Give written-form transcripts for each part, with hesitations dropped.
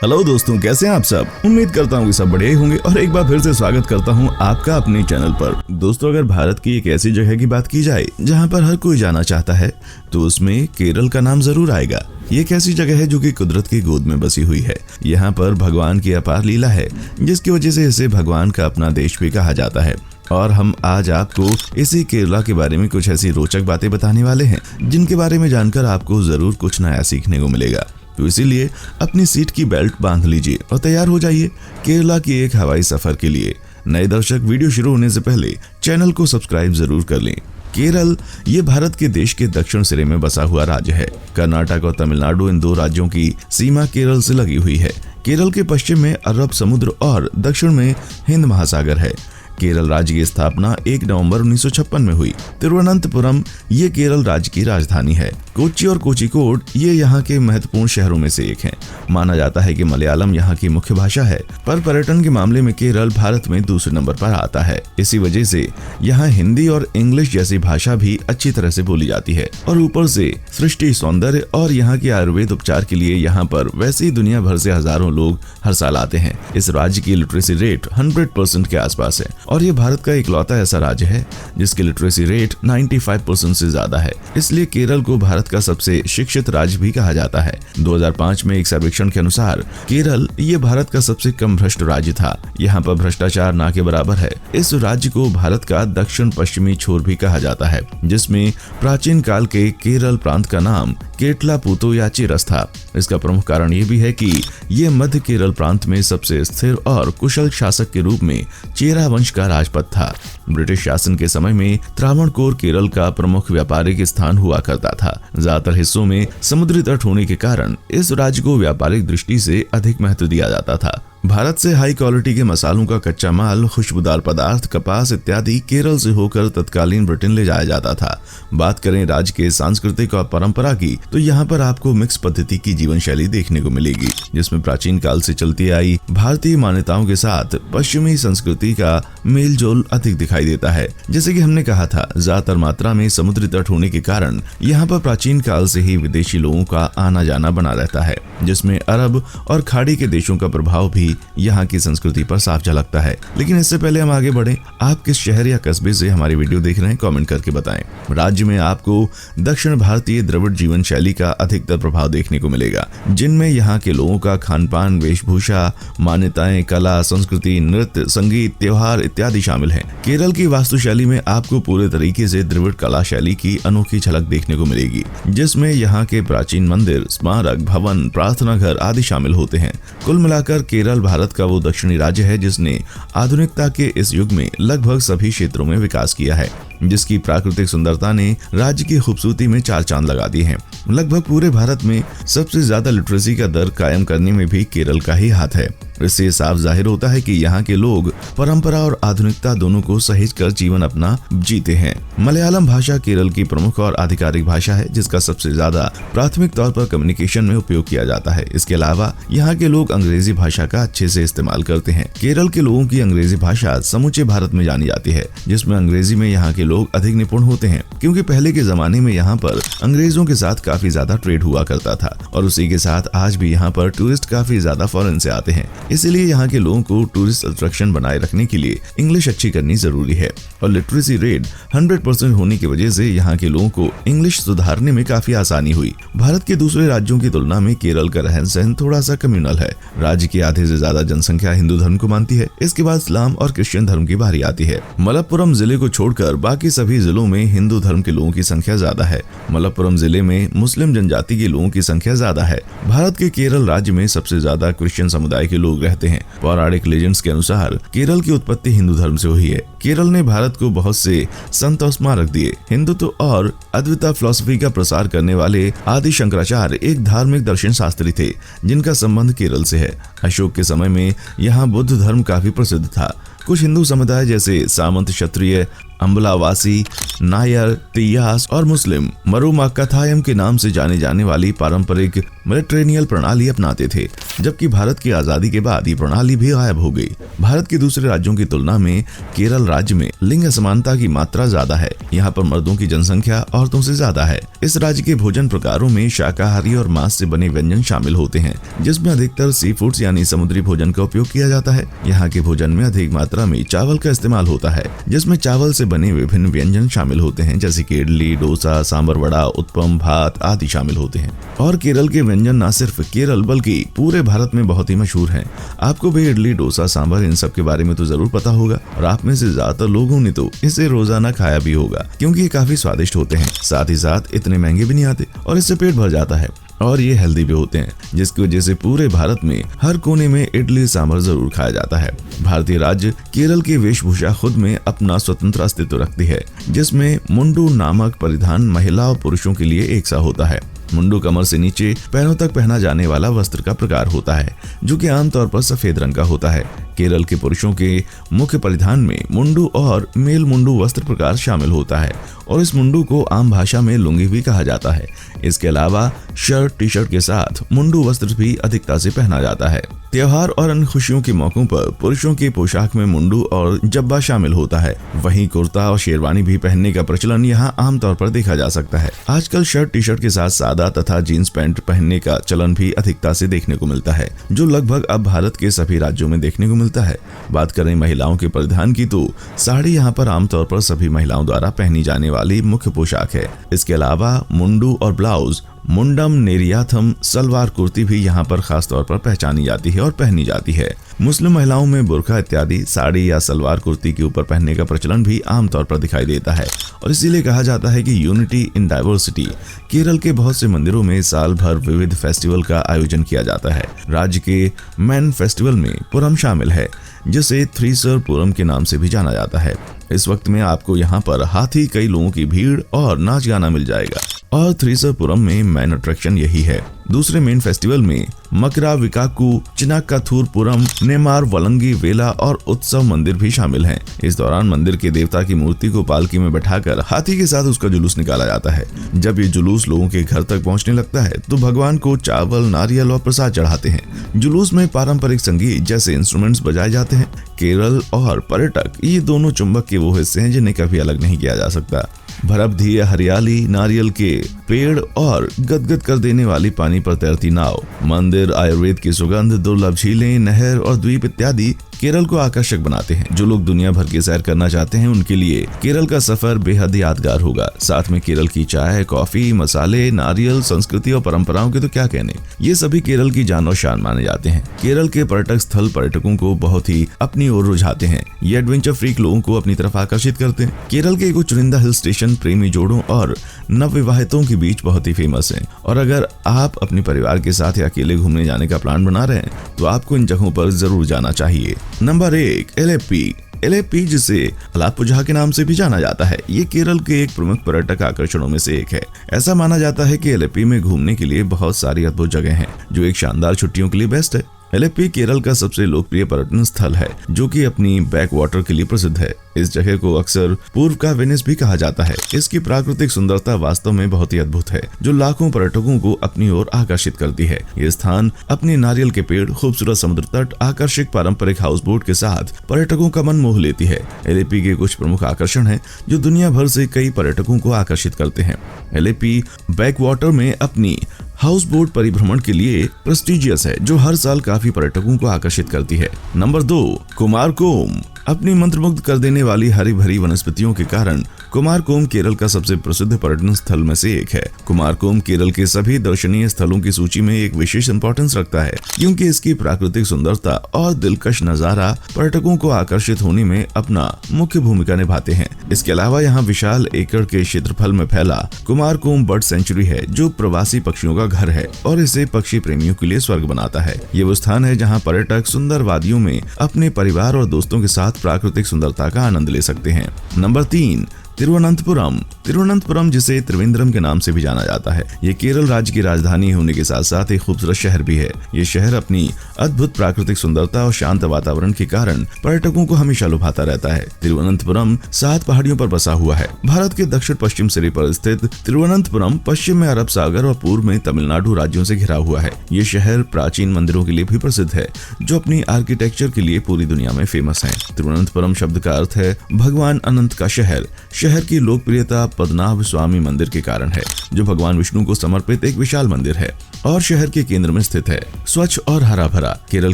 Hello दोस्तों, कैसे हैं आप सब। उम्मीद करता हूँ कि सब बढ़िया ही होंगे और एक बार फिर से स्वागत करता हूँ आपका अपने चैनल पर। दोस्तों, अगर भारत की एक ऐसी जगह की बात की जाए जहाँ पर हर कोई जाना चाहता है तो उसमें केरल का नाम जरूर आएगा। ये एक ऐसी जगह है जो कि कुदरत की गोद में बसी हुई है। यहाँ पर भगवान की अपार लीला है, जिसकी वजह से इसे भगवान का अपना देश भी कहा जाता है। और हम आज आपको इसी केरला के बारे में कुछ ऐसी रोचक बातें बताने वाले हैं जिनके बारे में जानकर आपको जरूर कुछ नया सीखने को मिलेगा। तो इसीलिए अपनी सीट की बेल्ट बांध लीजिए और तैयार हो जाइए केरला की एक हवाई सफर के लिए। नए दर्शक, वीडियो शुरू होने से पहले चैनल को सब्सक्राइब जरूर कर लें। केरल ये भारत के देश के दक्षिण सिरे में बसा हुआ राज्य है। कर्नाटक और तमिलनाडु इन दो राज्यों की सीमा केरल से लगी हुई है। केरल के पश्चिम में अरब समुद्र और दक्षिण में हिंद महासागर है। केरल राज्य की स्थापना 1 नवंबर 1956 में हुई। तिरुवनंतपुरम ये केरल राज्य की राजधानी है। कोच्चि और कोझिकोड ये यहाँ के महत्वपूर्ण शहरों में से एक हैं। माना जाता है कि मलयालम यहाँ की मुख्य भाषा है, पर पर्यटन के मामले में केरल भारत में दूसरे नंबर पर आता है। इसी वजह से यहाँ हिंदी और इंग्लिश जैसी भाषा भी अच्छी तरह से बोली जाती है। और ऊपर से सृष्टि, सौंदर्य और यहाँ के आयुर्वेद उपचार के लिए यहाँ पर वैसे ही दुनिया भर से हजारों लोग हर साल आते हैं। इस राज्य की लिटरेसी रेट 100% के आसपास है और ये भारत का इकलौता ऐसा राज्य है जिसकी लिटरेसी रेट 95% से ज्यादा है। इसलिए केरल को भारत का सबसे शिक्षित राज्य भी कहा जाता है। 2005 में एक सर्वेक्षण के अनुसार केरल ये भारत का सबसे कम भ्रष्ट राज्य था। यहाँ पर भ्रष्टाचार ना के बराबर है। इस राज्य को भारत का दक्षिण पश्चिमी छोर भी कहा जाता है, जिसमें प्राचीन काल के केरल प्रांत का नाम केटलापुतो या चिरस था। इसका प्रमुख कारण ये भी है कि ये मध्य केरल प्रांत में सबसे स्थिर और कुशल शासक के रूप में चेरा वंश का राजपद था। ब्रिटिश शासन के समय में त्रावणकोर केरल का प्रमुख व्यापारिक स्थान हुआ करता था। ज्यादातर हिस्सों में समुद्री तट होने के कारण इस राज्य को व्यापारिक दृष्टि से अधिक महत्व दिया जाता था। भारत से हाई क्वालिटी के मसालों का कच्चा माल, खुशबूदार पदार्थ, कपास इत्यादि केरल से होकर तत्कालीन ब्रिटेन ले जाया जाता था। बात करें राज्य के सांस्कृतिक और परंपरा की, तो यहाँ पर आपको मिक्स पद्धति की जीवन शैली देखने को मिलेगी, जिसमें प्राचीन काल से चलती आई भारतीय मान्यताओं के साथ पश्चिमी संस्कृति का मेल जोल अधिक दिखाई देता है। जैसे कि हमने कहा था, ज्यादातर मात्रा में समुद्री तट होने के कारण यहाँ पर प्राचीन काल से ही विदेशी लोगों का आना जाना बना रहता है, जिसमें अरब और खाड़ी के देशों का प्रभाव भी यहाँ की संस्कृति पर साफ झलकता है। लेकिन इससे पहले हम आगे बढ़ें, आप किस शहर या कस्बे से हमारी वीडियो देख रहे हैं, कमेंट करके बताएं। राज्य में आपको दक्षिण भारतीय द्रविड़ जीवन शैली का अधिकतर प्रभाव देखने को मिलेगा, जिनमें यहाँ के लोगों का खान पान, वेशभूषा, मान्यताएं, कला, संस्कृति, नृत्य, संगीत, त्योहार इत्यादि शामिल हैं। केरल की वास्तुशैली में आपको पूरे तरीके से द्रविड़ कला शैली की अनोखी झलक देखने को मिलेगी, जिसमें यहाँ के प्राचीन मंदिर, स्मारक, भवन, प्रार्थना घर आदि शामिल होते हैं। कुल मिलाकर केरल भारत का वो दक्षिणी राज्य है जिसने आधुनिकता के इस युग में लगभग सभी क्षेत्रों में विकास किया है, जिसकी प्राकृतिक सुंदरता ने राज्य की खूबसूरती में चार चांद लगा दिए हैं। लगभग पूरे भारत में सबसे ज्यादा लिटरेसी का दर कायम करने में भी केरल का ही हाथ है। इससे साफ जाहिर होता है कि यहाँ के लोग परंपरा और आधुनिकता दोनों को सहेज कर जीवन अपना जीते हैं। मलयालम भाषा केरल की प्रमुख और आधिकारिक भाषा है, जिसका सबसे ज्यादा प्राथमिक तौर पर कम्युनिकेशन में उपयोग किया जाता है। इसके अलावा यहाँ के लोग अंग्रेजी भाषा का अच्छे से इस्तेमाल करते हैं। केरल के लोगों की अंग्रेजी भाषा समूचे भारत में जानी जाती है, जिसमें अंग्रेजी में यहाँ के लोग अधिक निपुण होते हैं, क्योंकि पहले के जमाने में यहाँ पर अंग्रेजों के साथ काफी ज्यादा ट्रेड हुआ करता था और उसी के साथ आज भी यहाँ पर टूरिस्ट काफी ज्यादा फॉरेन से आते हैं। इसीलिए यहाँ के लोगों को टूरिस्ट अट्रैक्शन बनाए रखने के लिए इंग्लिश अच्छी करनी जरूरी है और लिटरेसी रेट 100% होने की वजह से यहाँ के लोगों को इंग्लिश सुधारने में काफी आसानी हुई। भारत के दूसरे राज्यों की तुलना में केरल का रहन सहन थोड़ा सा कम्युनल है। राज्य की आधे से ज्यादा जनसंख्या हिंदू धर्म को मानती है। इसके बाद इस्लाम और क्रिश्चियन धर्म की बारी आती है। मलप्पुरम जिले को छोड़कर बाकी सभी जिलों में हिंदू धर्म के लोगों की संख्या ज्यादा है। मलप्पुरम जिले में मुस्लिम जनजाति के लोगों की संख्या ज्यादा है। भारत के केरल राज्य में सबसे ज्यादा क्रिश्चियन समुदाय के लोग रहते हैं। पौराणिक लेजेंड्स के अनुसार केरल की उत्पत्ति हिंदू धर्म से हुई है। केरल ने भारत को बहुत से संत और स्मारक दिए। हिंदुत्व और अद्वैता फिलॉसफी का प्रसार करने वाले आदि शंकराचार्य एक धार्मिक दर्शन शास्त्री थे, जिनका संबंध केरल से है। अशोक के समय में यहाँ बुद्ध धर्म काफी प्रसिद्ध था। कुछ हिंदू समुदाय जैसे सामंत, क्षत्रिय अम्बलावासी, नायर, तियास और मुस्लिम मरुमक्काथायम के नाम से जाने जाने वाली पारंपरिक मेडिटेरेनियन प्रणाली अपनाते थे, जबकि भारत की आजादी के बाद ये प्रणाली भी गायब हो गई। भारत के दूसरे राज्यों की तुलना में केरल राज्य में लिंग असमानता की मात्रा ज्यादा है। यहाँ पर मर्दों की जनसंख्या औरतों से ज्यादा है। इस राज्य के भोजन प्रकारों में शाकाहारी और मांस से बने व्यंजन शामिल होते हैं, जिसमें अधिकतर सी फूड्स यानी समुद्री भोजन का उपयोग किया जाता है। यहाँ के भोजन में अधिक मात्रा में चावल का इस्तेमाल होता है, जिसमें चावल से बने विभिन्न व्यंजन शामिल होते हैं, जैसे कि इडली, डोसा, सांबर वड़ा, उत्पम, भात आदि शामिल होते हैं। और केरल के व्यंजन न सिर्फ केरल बल्कि पूरे भारत में बहुत ही मशहूर हैं। आपको भी इडली, डोसा, सांबर इन सब के बारे में तो जरूर पता होगा, और आप में से ज्यादातर लोगों ने तो इसे रोजाना खाया भी होगा, क्योंकि ये काफी स्वादिष्ट होते हैं। साथ ही साथ इतने महंगे भी नहीं आते और इससे पेट भर जाता है, और ये हेल्दी भी होते हैं, जिसकी वजह से पूरे भारत में हर कोने में इडली सांभर जरूर खाया जाता है। भारतीय राज्य केरल की वेशभूषा खुद में अपना स्वतंत्र अस्तित्व रखती है, जिसमें मुंडू नामक परिधान महिला और पुरुषों के लिए एक सा होता है। मुंडू कमर से नीचे पैरों तक पहना जाने वाला वस्त्र का प्रकार होता है, जो कि आमतौर पर सफेद रंग का होता है। केरल के पुरुषों के मुख्य परिधान में मुंडू और मेल मुंडू वस्त्र प्रकार शामिल होता है, और इस मुंडू को आम भाषा में लुंगी भी कहा जाता है। इसके अलावा शर्ट, टी शर्ट के साथ मुंडू वस्त्र भी अधिकता से पहना जाता है। त्योहार और अन्य खुशियों के मौकों पर पुरुषों की पोशाक में मुंडू और जब्बा शामिल होता है। वहीं कुर्ता और शेरवानी भी पहनने का प्रचलन यहाँ आमतौर पर देखा जा सकता है। आजकल शर्ट, टी शर्ट के साथ सादा तथा जीन्स पैंट पहनने का चलन भी अधिकता से देखने को मिलता है, जो लगभग अब भारत के सभी राज्यों में देखने को मिलता है। बात करें महिलाओं के परिधान की, तो साड़ी यहाँ पर आमतौर पर सभी महिलाओं द्वारा पहनी जाने वाली मुख्य पोशाक है। इसके अलावा मुंडू और ब्लाउज, मुंडम नेरियाथम, सलवार कुर्ती भी यहाँ पर खास तौर पर पहचानी जाती है और पहनी जाती है। मुस्लिम महिलाओं में बुर्का इत्यादि साड़ी या सलवार कुर्ती के ऊपर पहनने का प्रचलन भी आमतौर पर दिखाई देता है, और इसीलिए कहा जाता है कि यूनिटी इन डाइवर्सिटी। केरल के बहुत से मंदिरों में साल भर विविध फेस्टिवल का आयोजन किया जाता है। राज्य के मैन फेस्टिवल में पुरम शामिल है, जिसे थ्रीसर पुरम के नाम से भी जाना जाता है। इस वक्त में आपको यहाँ पर हाथी, कई लोगों की भीड़ और नाच गाना मिल जाएगा, और थ्रीसर पुरम में मेन अट्रैक्शन यही है। दूसरे मेन फेस्टिवल में मकरा विकाकू, चिनाकाथूर पुरम, नेमार वलंगी वेला और उत्सव मंदिर भी शामिल हैं। इस दौरान मंदिर के देवता की मूर्ति को पालकी में बैठाकर हाथी के साथ उसका जुलूस निकाला जाता है। जब ये जुलूस लोगों के घर तक पहुंचने लगता है, तो भगवान को चावल, नारियल और प्रसाद चढ़ाते हैं। जुलूस में पारंपरिक संगीत जैसे इंस्ट्रूमेंट्स बजाए जाते हैं। केरल और पर्यटक, ये दोनों चुंबक के वो हिस्से हैं जिन्हें कभी अलग नहीं किया जा सकता। भरभधी हरियाली, नारियल के पेड़ और गदगद कर देने वाली पानी पर तैरती नाव, मंदिर, आयुर्वेद की सुगंध, दुर्लभ झीलें, नहर और द्वीप इत्यादि केरल को आकर्षक बनाते हैं। जो लोग दुनिया भर की सैर करना चाहते हैं, उनके लिए केरल का सफर बेहद यादगार होगा। साथ में केरल की चाय, कॉफी, मसाले, नारियल, संस्कृति और परंपराओं के तो क्या कहने, ये सभी केरल की जान और शान माने जाते हैं। केरल के पर्यटक स्थल पर्यटकों को बहुत ही अपनी ओर रुझाते हैं। ये एडवेंचर फ्रीक लोगों को अपनी तरफ आकर्षित करते हैं। केरल के कुछ चुनिंदा हिल स्टेशन प्रेमी जोड़ों और नवविवाहितों के बीच बहुत ही फेमस हैं, और अगर आप अपने परिवार के साथ या अकेले घूमने जाने का प्लान बना रहे हैं, तो आपको इन जगहों पर जरूर जाना चाहिए। नंबर 1, एलेप्पी। एलेप्पी, जिसे अलाप्पुझा के नाम से भी जाना जाता है, ये केरल के एक प्रमुख पर्यटक आकर्षणों में से एक है। ऐसा माना जाता है कि एलेप्पी में घूमने के लिए बहुत सारी अद्भुत जगह हैं, जो एक शानदार छुट्टियों के लिए बेस्ट है। एलेप्पी केरल का सबसे लोकप्रिय पर्यटन स्थल है, जो कि अपनी बैक वाटर के लिए प्रसिद्ध है। इस जगह को अक्सर पूर्व का वेनिस भी कहा जाता है। इसकी प्राकृतिक सुंदरता वास्तव में बहुत ही अद्भुत है, जो लाखों पर्यटकों को अपनी ओर आकर्षित करती है। ये स्थान अपने नारियल के पेड़, खूबसूरत समुद्र तट, आकर्षक पारंपरिक हाउस बोट के साथ पर्यटकों का मन मोह लेती है। एलेप्पी के कुछ प्रमुख आकर्षण हैं, जो दुनिया भर से कई पर्यटकों को आकर्षित करते हैं। एलेप्पी बैक वाटर में अपनी हाउस बोट परिभ्रमण के लिए प्रेस्टिजियस है, जो हर साल काफी पर्यटकों को आकर्षित करती है। नंबर 2, कुमारकोम। अपनी मंत्रमुग्ध कर देने वाली हरी भरी वनस्पतियों के कारण कुमारकोम केरल का सबसे प्रसिद्ध पर्यटन स्थल में से एक है। कुमारकोम केरल के सभी दर्शनीय स्थलों की सूची में एक विशेष इंपॉर्टेंस रखता है, क्योंकि इसकी प्राकृतिक सुंदरता और दिलकश नजारा पर्यटकों को आकर्षित होने में अपना मुख्य भूमिका निभाते हैं। इसके अलावा यहाँ विशाल एकड़ के क्षेत्रफल में फैला कुमारकोम बर्ड सेंचुरी है, जो प्रवासी पक्षियों का घर है और इसे पक्षी प्रेमियों के लिए स्वर्ग बनाता है। ये वो स्थान है जहाँ पर्यटक सुंदर वादियों में अपने परिवार और दोस्तों के साथ प्राकृतिक सुंदरता का आनंद ले सकते हैं। नंबर 3, तिरुवनंतपुरम। तिरुवनंतपुरम जिसे त्रिवेंद्रम के नाम से भी जाना जाता है, ये केरल राज्य की राजधानी होने के साथ साथ एक खूबसूरत शहर भी है। ये शहर अपनी अद्भुत प्राकृतिक सुंदरता और शांत वातावरण के कारण पर्यटकों को हमेशा लुभाता रहता है। तिरुवनंतपुरम 7 पहाड़ियों पर बसा हुआ है। भारत के दक्षिण पश्चिम सिरे पर स्थित तिरुवनंतपुरम पश्चिम में अरब सागर और पूर्व में तमिलनाडु राज्यों से घिरा हुआ है। ये शहर प्राचीन मंदिरों के लिए भी प्रसिद्ध है, जो अपनी आर्किटेक्चर के लिए पूरी दुनिया में फेमस है। तिरुवनंतपुरम शब्द का अर्थ है भगवान अनंत का शहर। शहर की लोकप्रियता पद्मनाभ स्वामी मंदिर के कारण है, जो भगवान विष्णु को समर्पित एक विशाल मंदिर है और शहर के केंद्र में स्थित है। स्वच्छ और हरा भरा। केरल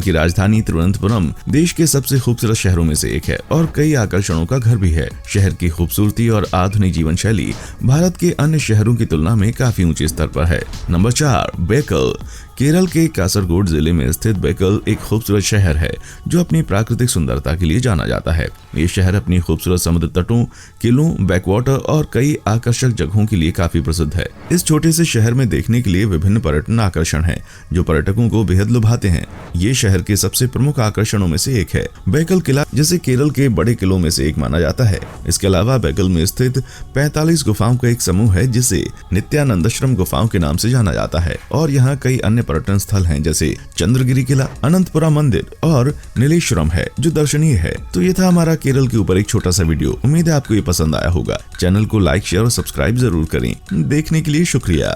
की राजधानी तिरुवनंतपुरम देश के सबसे खूबसूरत शहरों में से एक है और कई आकर्षणों का घर भी है। शहर की खूबसूरती और आधुनिक जीवन शैली भारत के अन्य शहरों की तुलना में काफी ऊंचे स्तर पर है। नंबर 4, बेकल। केरल के कासरगोड जिले में स्थित बेकल एक खूबसूरत शहर है, जो अपनी प्राकृतिक सुंदरता के लिए जाना जाता है। ये शहर अपनी खूबसूरत समुद्र तटों, किलों, बैकवाटर और कई आकर्षक जगहों के लिए काफी प्रसिद्ध है। इस छोटे से शहर में देखने के लिए विभिन्न पर्यटन आकर्षण हैं, जो पर्यटकों को बेहद लुभाते हैं। ये शहर के सबसे प्रमुख आकर्षणों में से एक है बेकल किला, जिसे केरल के बड़े किलों में से एक माना जाता है। इसके अलावा बेकल में स्थित 45 गुफाओं का एक समूह है, जिसे नित्यानंदश्रम गुफाओं के नाम से जाना जाता है। और यहाँ कई अन्य पर्यटन स्थल हैं, जैसे चंद्रगिरी किला, अनंतपुरा मंदिर और नीलेश्वरम है, जो दर्शनीय है। तो ये था हमारा केरल के ऊपर एक छोटा सा वीडियो। उम्मीद है आपको ये पसंद आया होगा। चैनल को लाइक, शेयर और सब्सक्राइब जरूर करें। देखने के लिए शुक्रिया।